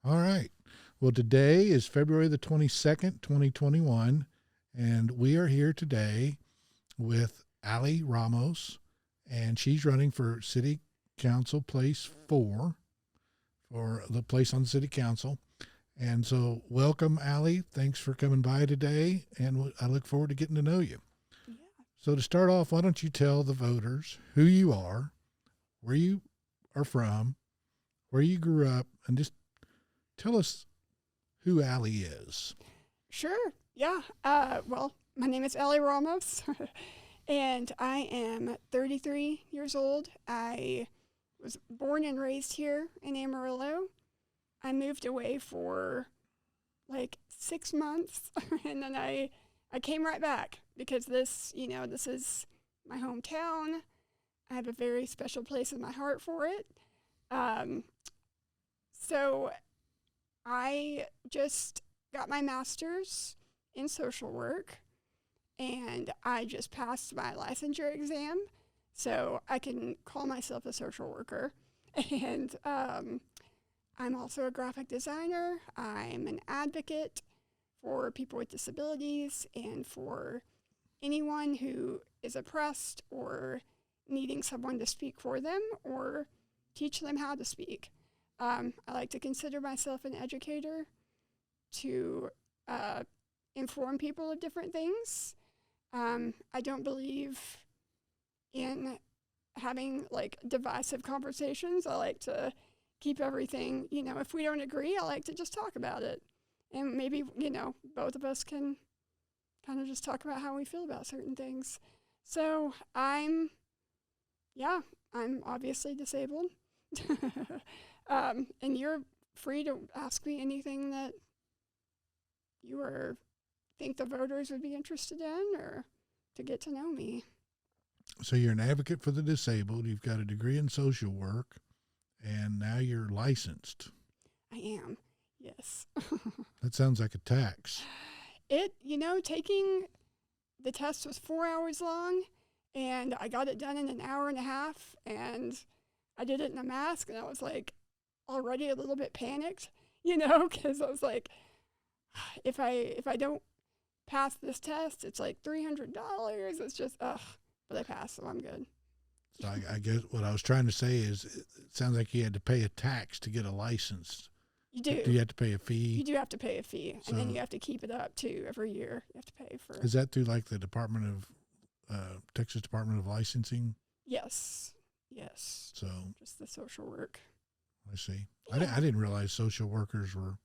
All right. Well, today is February the 22nd, 2021, and we are here today with Allie Ramos, and she's running for City Council Place 4 for the place on the City Council. And so, welcome, Allie. Thanks for coming by today, and I look forward to getting to know you. Yeah. So, to start off, why don't you tell the voters who you are, where you are from, where you grew up, and just tell us who Allie is. Sure. Yeah. Well, my name is Allie Ramos, and I am 33 years old. I was born and raised here in Amarillo. I moved away for like 6 months, and then I came right back because this is my hometown. I have a very special place in my heart for it. Um, so I just got my master's in social work, and I just passed my licensure exam, so I can call myself a social worker. And I'm also a graphic designer. I'm an advocate for people with disabilities and for anyone who is oppressed or needing someone to speak for them or teach them how to speak. I like to consider myself an educator to inform people of different things. I don't believe in having like divisive conversations. I like to keep everything, if we don't agree, I like to just talk about it. And maybe, both of us can kind of just talk about how we feel about certain things. So I'm obviously disabled. And you're free to ask me anything that you think the voters would be interested in or to get to know me. So you're an advocate for the disabled. You've got a degree in social work, and now you're licensed. I am, yes. That sounds like a tax. Taking the test was 4 hours long, and I got it done in an hour and a half, and I did it in a mask, and I was like already a little bit panicked, because I was like, if I don't pass this test, it's like $300. It's just, ugh. But I passed, so I'm good. So I guess what I was trying to say is it sounds like you had to pay a tax to get a license. You do. Do you have to pay a fee? You do have to pay a fee, and then you have to keep it up, too, every year. You have to pay for. Is that through like the Texas Department of Licensing? Yes. So. Just the social work. I see. Yeah. I didn't realize social workers were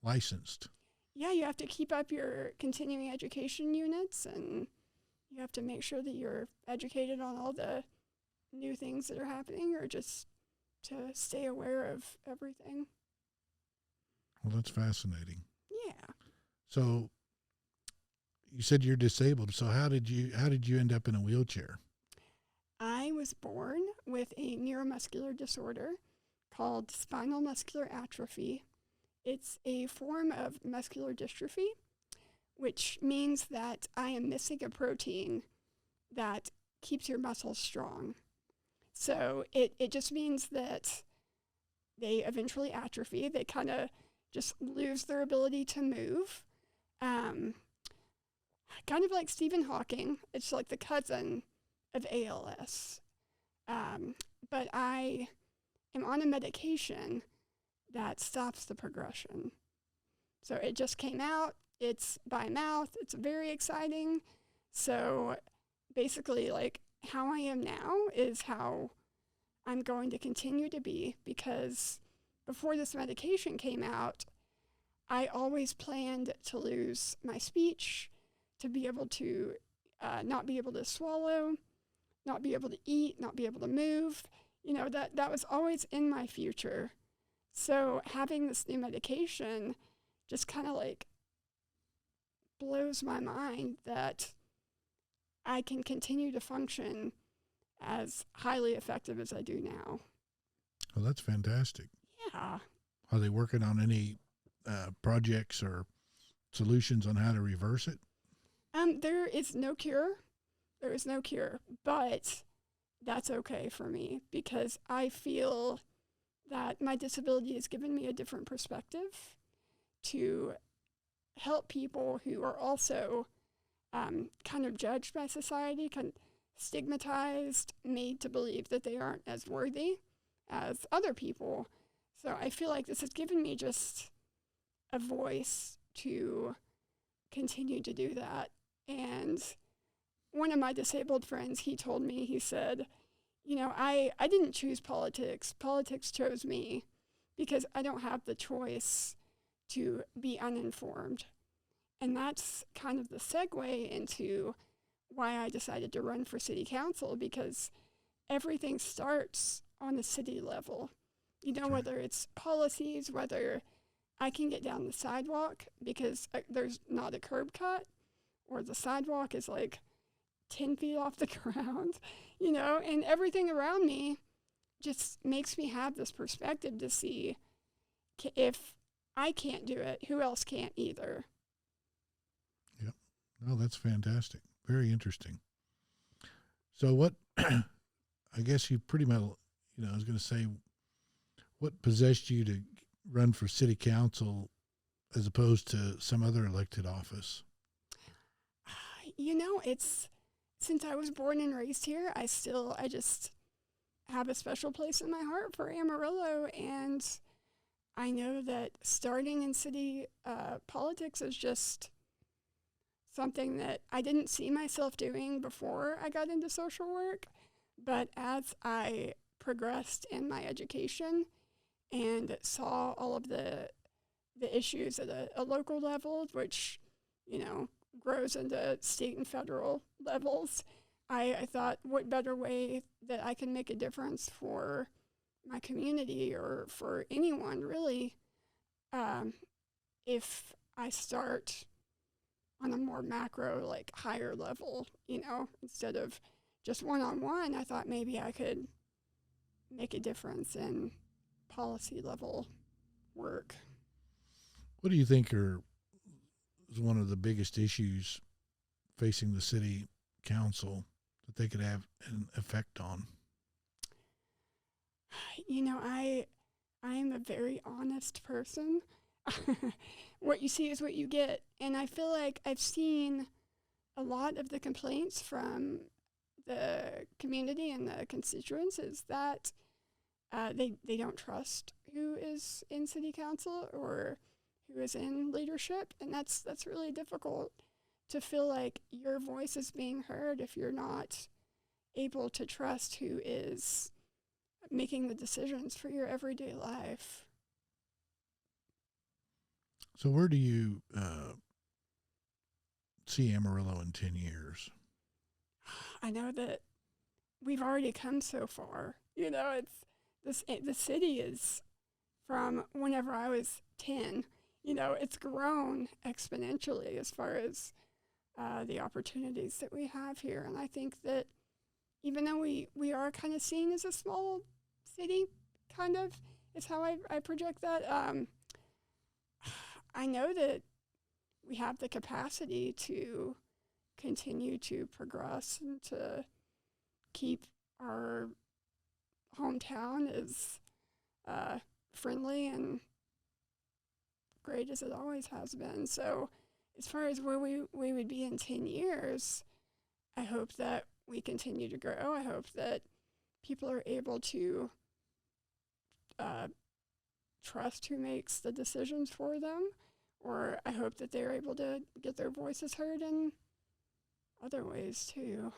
licensed. Yeah, you have to keep up your continuing education units, and you have to make sure that you're educated on all the new things that are happening, or just to stay aware of everything. Well, that's fascinating. Yeah. So you said you're disabled. So how did you end up in a wheelchair? I was born with a neuromuscular disorder called spinal muscular atrophy. It's a form of muscular dystrophy, which means that I am missing a protein that keeps your muscles strong. So it just means that they eventually atrophy. They kind of just lose their ability to move. Kind of like Stephen Hawking. It's like the cousin of ALS. But I am on a medication that stops the progression. So it just came out. It's by mouth. It's very exciting. So basically, like, how I am now is how I'm going to continue to be, because before this medication came out, I always planned to lose my speech, to be able to not be able to swallow, not be able to eat, not be able to move. That was always in my future. So having this new medication just kind of like blows my mind that I can continue to function as highly effective as I do now. Well, that's fantastic. Yeah. Are they working on any projects or solutions on how to reverse it? There is no cure. There is no cure, but that's okay for me because I feel that my disability has given me a different perspective to help people who are also kind of judged by society, kind of stigmatized, made to believe that they aren't as worthy as other people. So I feel like this has given me just a voice to continue to do that. And one of my disabled friends, he told me, he said, I didn't choose politics. Politics chose me because I don't have the choice to be uninformed. And that's kind of the segue into why I decided to run for city council, because everything starts on the city level. Sure. Whether it's policies, whether I can get down the sidewalk because there's not a curb cut, or the sidewalk is like 10 feet off the ground, and everything around me just makes me have this perspective to see if I can't do it, who else can't either. Yep. No, that's fantastic. Very interesting. So what, I guess you pretty much, I was going to say, what possessed you to run for city council as opposed to some other elected office? It's, since I was born and raised here, I just have a special place in my heart for Amarillo, and I know that starting in city politics is just something that I didn't see myself doing before I got into social work, but as I progressed in my education and saw all of the issues at a local level, which, grows into state and federal levels, I thought, what better way that I can make a difference for my community or for anyone, really, if I start on a more macro, like higher level, instead of just one-on-one. I thought maybe I could make a difference in policy level work. What do you think is one of the biggest issues facing the city council that they could have an effect on? I am a very honest person. What you see is what you get. And I feel like I've seen a lot of the complaints from the community and the constituents is that they don't trust who is in city council or who is in leadership. And that's really difficult to feel like your voice is being heard if you're not able to trust who is making the decisions for your everyday life. So where do you see Amarillo in 10 years? I know that we've already come so far. The city is, from whenever I was 10, it's grown exponentially as far as the opportunities that we have here. And I think that even though we are kind of seen as a small city, kind of, is how I project that, I know that we have the capacity to continue to progress and to keep our hometown as friendly and great as it always has been. So as far as where we would be in 10 years, I hope that we continue to grow. I hope that people are able to trust who makes the decisions for them, or I hope that they're able to get their voices heard in other ways too.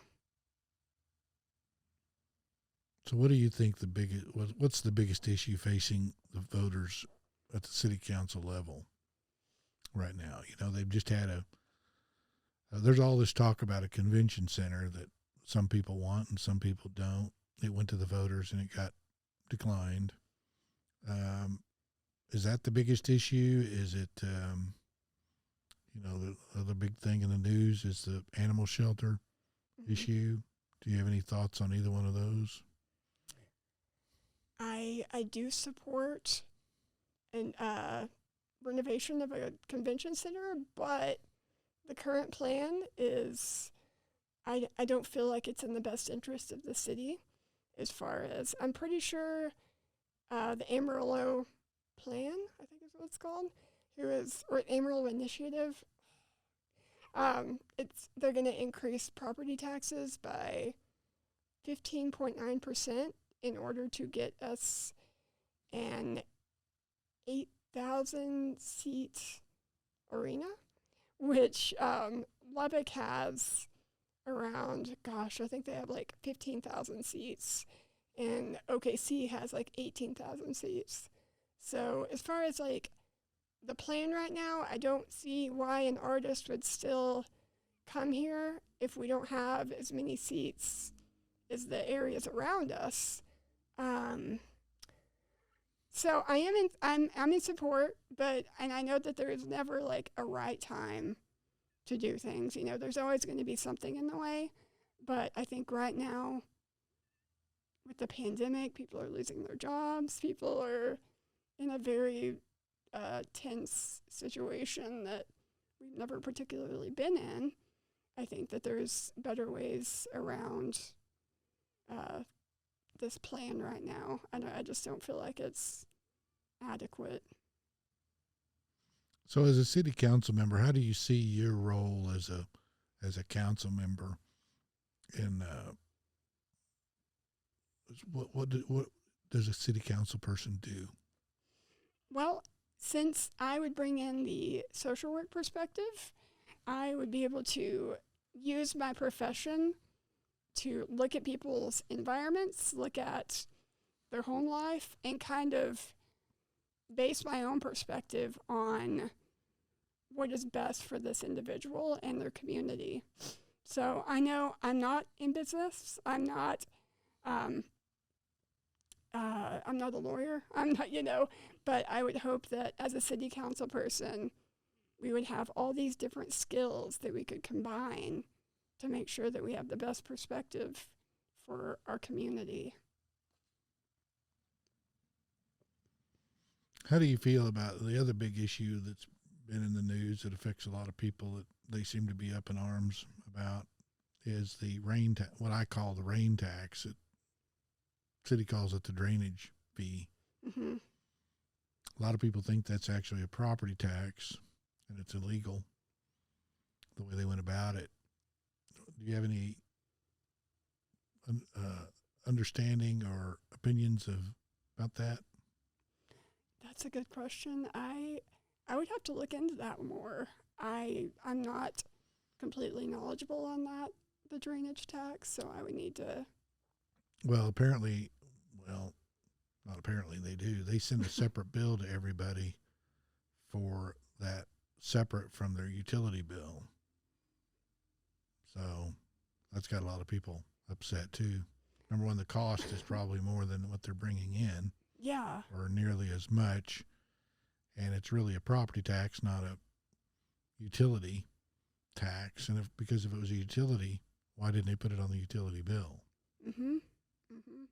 So what do you think what's the biggest issue facing the voters at the city council level right now? They've just had there's all this talk about a convention center that some people want and some people don't. It went to the voters and it got declined. Is that the biggest issue? Is it, the other big thing in the news is the animal shelter issue? Do you have any thoughts on either one of those? I do support an renovation of a convention center, but the current plan is I don't feel like it's in the best interest of the city, as far as I'm pretty sure the Amarillo Plan, I think is what it's called, or Amarillo Initiative. They're going to increase property taxes by 15.9% in order to get us an 8,000 seat arena, which Lubbock has around, gosh, I think they have like 15,000 seats, and OKC has like 18,000 seats. So as far as like the plan right now, I don't see why an artist would still come here if we don't have as many seats as the areas around us. So I'm in support, and I know that there is never like a right time to do things. You know, there's always going to be something in the way, but I think right now with the pandemic, people are losing their jobs. People are in a very tense situation that we've never particularly been in. I think that there's better ways around this plan right now, and I just don't feel like it's adequate. So as a city council member, how do you see your role as a council member in what does a city council person do? Well, since I would bring in the social work perspective, I would be able to use my profession to look at people's environments, look at their home life, and kind of base my own perspective on what is best for this individual and their community. So I know I'm not in business. I'm not a lawyer. I'm not, but I would hope that as a city council person, we would have all these different skills that we could combine to make sure that we have the best perspective for our community. How do you feel about the other big issue that's been in the news that affects a lot of people that they seem to be up in arms about is the what I call the rain tax. City calls it the drainage fee. Mm-hmm. A lot of people think that's actually a property tax and it's illegal the way they went about it. Do you have any understanding or opinions about that? That's a good question. I would have to look into that more. I'm not completely knowledgeable on that, the drainage tax, so I would need to. Well, not apparently, they do. They send a separate bill to everybody for that, separate from their utility bill. So that's got a lot of people upset too. Number one, the cost is probably more than what they're bringing in. Yeah. Or nearly as much. And it's really a property tax, not a utility tax. And because if it was a utility, why didn't they put it on the utility bill? Mm-hmm. Mm-hmm.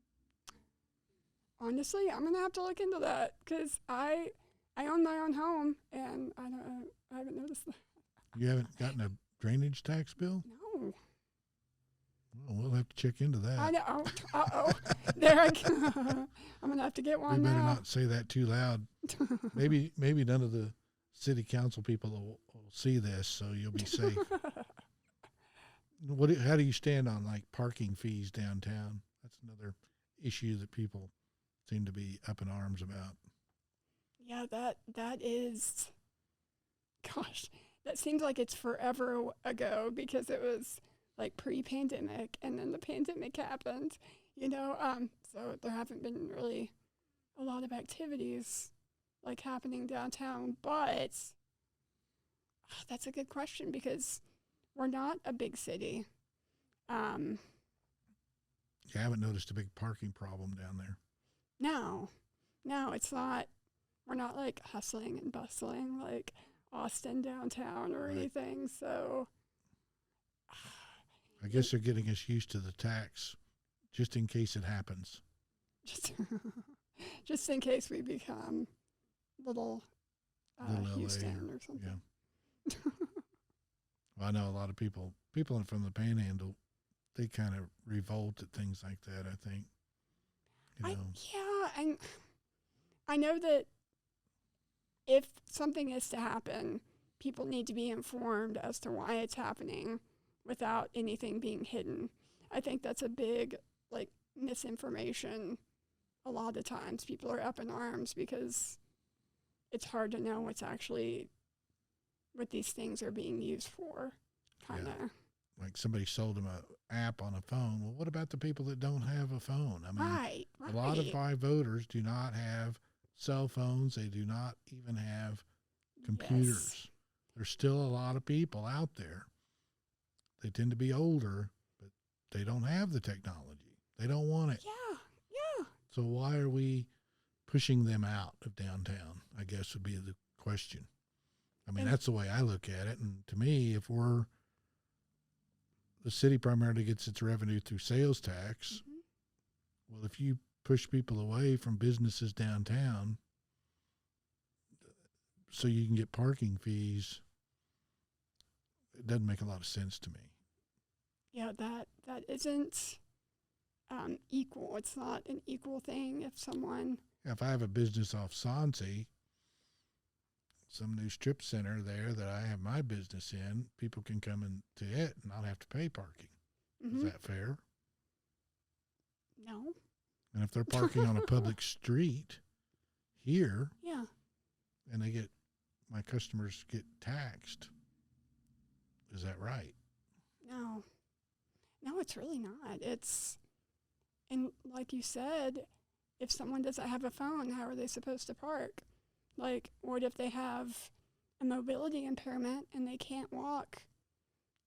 Honestly, I'm gonna have to look into that because I own my own home and I haven't noticed that. You haven't gotten a drainage tax bill? No. Well, we'll have to check into that. I know. Uh-oh. There I go. I'm going to have to get one We better now. not say that too loud. Maybe none of the city council people will see this, so you'll be safe. How do you stand on like parking fees downtown? That's another issue that people seem to be up in arms about. Yeah, that is, gosh, that seems like it's forever ago because it was like pre-pandemic and then the pandemic happened, so there haven't been really a lot of activities like happening downtown, but that's a good question because we're not a big city. You haven't noticed a big parking problem down there? No, it's not. We're not like hustling and bustling like Austin downtown or anything, so I guess they're getting us used to the tax just in case it happens. Just in case we become little Houston or something. Yeah. Well, I know a lot of people from the Panhandle, they kind of revolt at things like that, I think. And I know that if something is to happen, people need to be informed as to why it's happening without anything being hidden. I think that's a big, like, misinformation. A lot of times people are up in arms because it's hard to know what's actually what these things are being used for, kind of. Yeah. Like somebody sold them an app on a phone. Well, what about the people that don't have a phone? I mean, Right. a lot of my voters do not have cell phones. They do not even have computers. Yes. There's still a lot of people out there. They tend to be older, but they don't have the technology. They don't want it. Yeah. Yeah. So why are we pushing them out of downtown, I guess would be the question. I mean, that's the way I look at it. And to me, if the city primarily gets its revenue through sales tax, well, if you push people away from businesses downtown so you can get parking fees, it doesn't make a lot of sense to me. Yeah, that isn't equal. It's not an equal thing if someone... If I have a business off Sonse, some new strip center there that I have my business in, people can come into it and not have to pay parking. Is that fair? No. And if they're parking on a public street here, Yeah. and my customers get taxed, is that right? No. No, it's really not. And like you said, if someone doesn't have a phone, how are they supposed to park? Like, what if they have a mobility impairment and they can't walk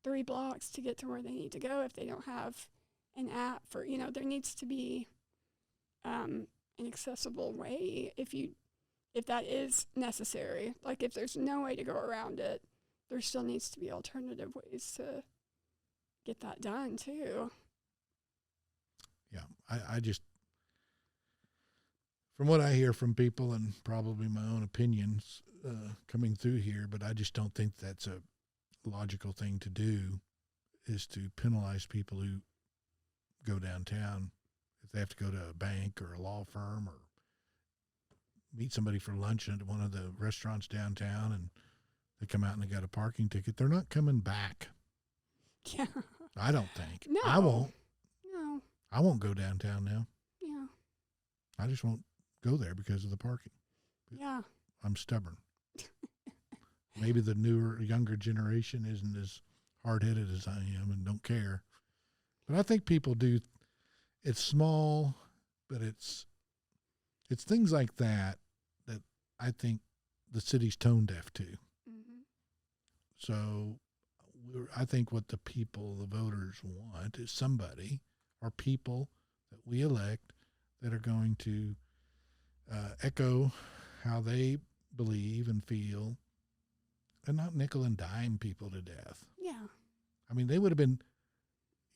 3 blocks to get to where they need to go if they don't have an app for, there needs to be an accessible way if that is necessary. Like, if there's no way to go around it, there still needs to be alternative ways to get that done too. Yeah, I just, from what I hear from people and probably my own opinions coming through here, but I just don't think that's a logical thing to do, is to penalize people who go downtown if they have to go to a bank or a law firm or meet somebody for lunch at one of the restaurants downtown and they come out and they got a parking ticket. They're not coming back. Yeah. I don't think. No. I won't. No. I won't go downtown now. Yeah. I just won't go there because of the parking. Yeah. I'm stubborn. Maybe the younger generation isn't as hard-headed as I am and don't care. But I think people do. It's small, but it's things like that I think the city's tone deaf to. Mm-hmm. So I think what the people, the voters want is somebody or people that we elect that are going to echo how they believe and feel and not nickel and dime people to death. Yeah. I mean, they would have been,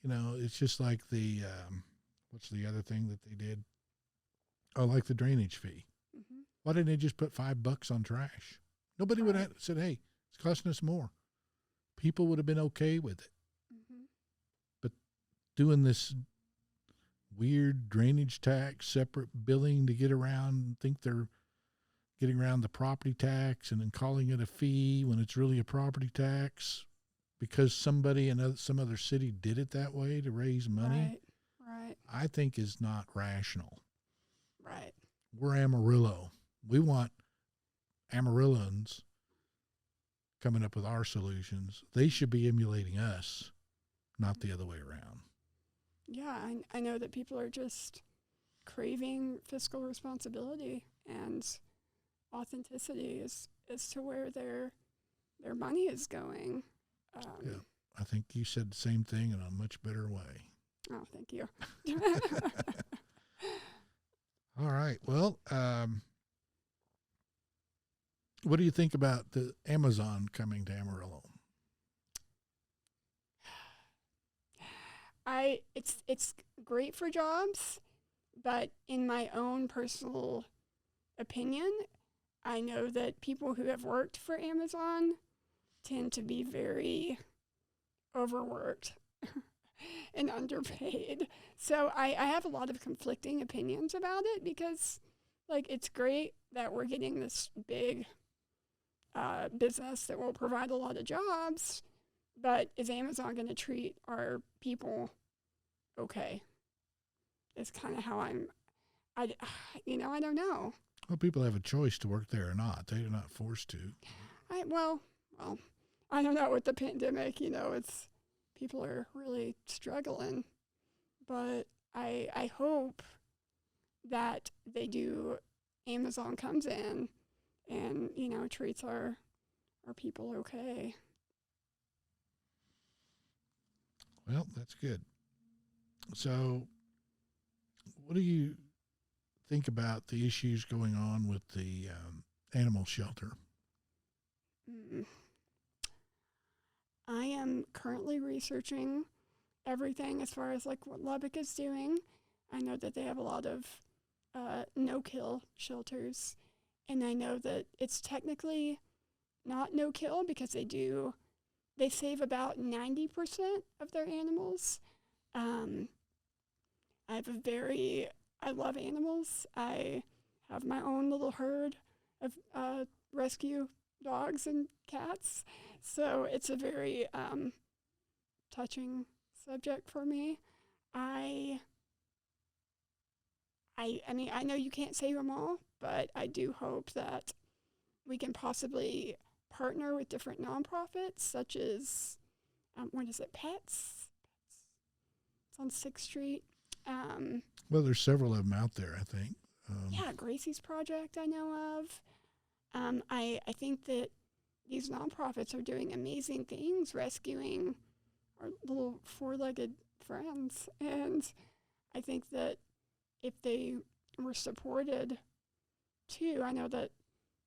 it's just like the, what's the other thing that they did? Oh, like the drainage fee. Mm-hmm. Why didn't they just put $5 on trash? Nobody would have said, hey, it's costing us more. People would have been okay with it. Mm-hmm. But doing this weird drainage tax, separate billing to get around, think they're getting around the property tax and then calling it a fee when it's really a property tax because somebody in some other city did it that way to raise money, Right. I think is not rational. Right. We're Amarillo. We want Amarillans coming up with our solutions. They should be emulating us, not the other way around. Yeah, I know that people are just craving fiscal responsibility and authenticity as to where their money is going. Yeah, I think you said the same thing in a much better way. Oh, thank you. All right. Well, what do you think about the Amazon coming to Amarillo? It's great for jobs, but in my own personal opinion, I know that people who have worked for Amazon tend to be very overworked and underpaid. So I have a lot of conflicting opinions about it because, like, it's great that we're getting this big business that will provide a lot of jobs, but is Amazon going to treat our people okay? Is kind of how I don't know. Well, people have a choice to work there or not. They're not forced to. Well, I don't know with the pandemic, it's people are really struggling, but I hope that they do. Amazon comes in and treats our people okay. Well, that's good. So, what do you think about the issues going on with the animal shelter? I am currently researching everything as far as like what Lubbock is doing. I know that they have a lot of no-kill shelters, and I know that it's technically not no-kill because they save about 90% of their animals. I love animals. I have my own little herd of rescue dogs and cats, so it's a very touching subject for me. I mean, I know you can't save them all, but I do hope that we can possibly partner with different nonprofits, such as, Pets? It's on 6th Street. Well, there's several of them out there, I think. Yeah, Gracie's Project I know of. I think that these nonprofits are doing amazing things, rescuing our little four-legged friends, and I think that if they were supported too, I know that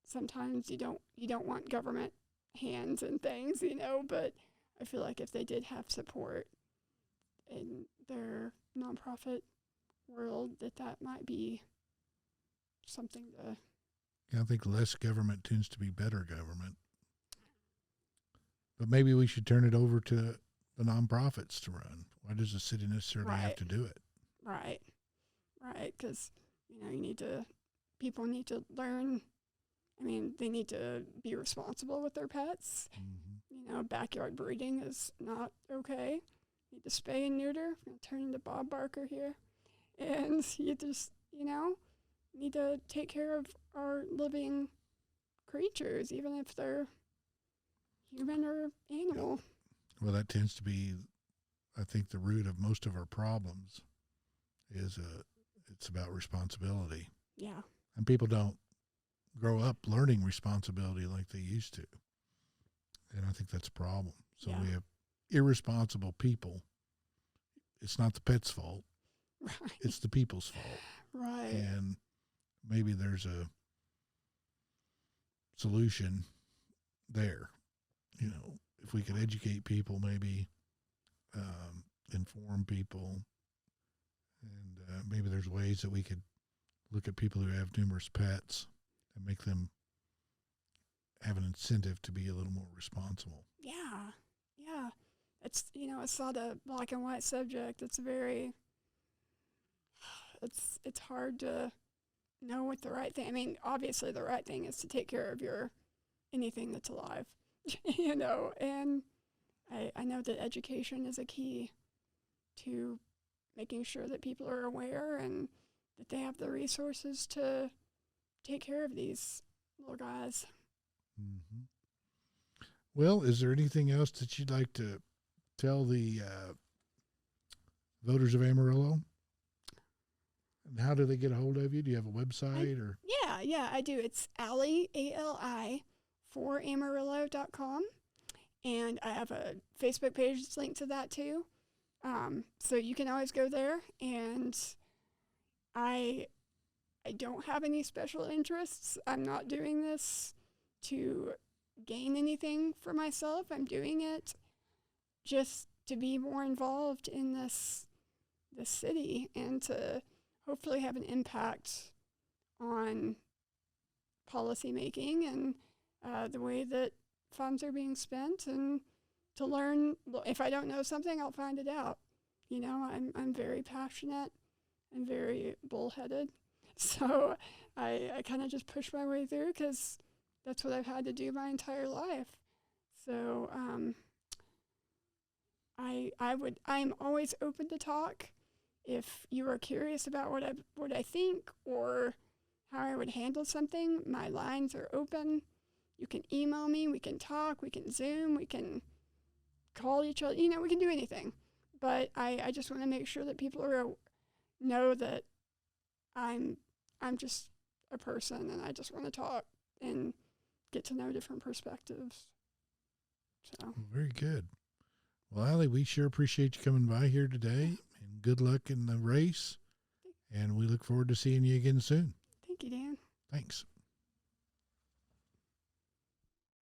sometimes you don't want government hands and things, but I feel like if they did have support in their nonprofit world, that might be something to. Yeah, I think less government tends to be better government. But maybe we should turn it over to the nonprofits to run. Why does the city necessarily have to do it? Right, because people need to learn. I mean, they need to be responsible with their pets. Mm-hmm. Backyard breeding is not okay. You need to spay and neuter. I'm going to turn into Bob Barker here. And you just, need to take care of our living creatures, even if they're human or animal. Well, that tends to be, I think, the root of most of our problems is it's about responsibility. Yeah. And people don't grow up learning responsibility like they used to. And I think that's a problem. So we have irresponsible people. It's not the pet's fault. Right. It's the people's fault. Right. And maybe there's a solution there. If we could educate people, maybe inform people, and maybe there's ways that we could look at people who have numerous pets and make them have an incentive to be a little more responsible. Yeah. It's not a black and white subject. It's it's hard to know what the right thing. I mean, obviously the right thing is to take care of anything that's alive, and I know that education is a key to making sure that people are aware and that they have the resources to take care of these little guys. Mm-hmm. Well, is there anything else that you'd like to tell the voters of Amarillo? And how do they get a hold of you? Do you have a website or? Yeah, I do. It's Ali, ALI, for Amarillo.com. And I have a Facebook page that's linked to that too. So you can always go there. And I don't have any special interests. I'm not doing this to gain anything for myself. I'm doing it just to be more involved in this city and to hopefully have an impact on policy making and the way that funds are being spent, and to learn. If I don't know something, I'll find it out. I'm very passionate and very bullheaded. So I kind of just push my way through because that's what I've had to do my entire life. So I'm always open to talk. If you are curious about what I think or how I would handle something, my lines are open. You can email me, we can talk, we can Zoom, we can call each other, we can do anything. But I just want to make sure that people know that I'm just a person and I just want to talk and get to know different perspectives. So Very good. Well, Allie, we sure appreciate you coming by here today, and good luck in the race. And we look forward to seeing you again soon. thank you, Dan. Thanks.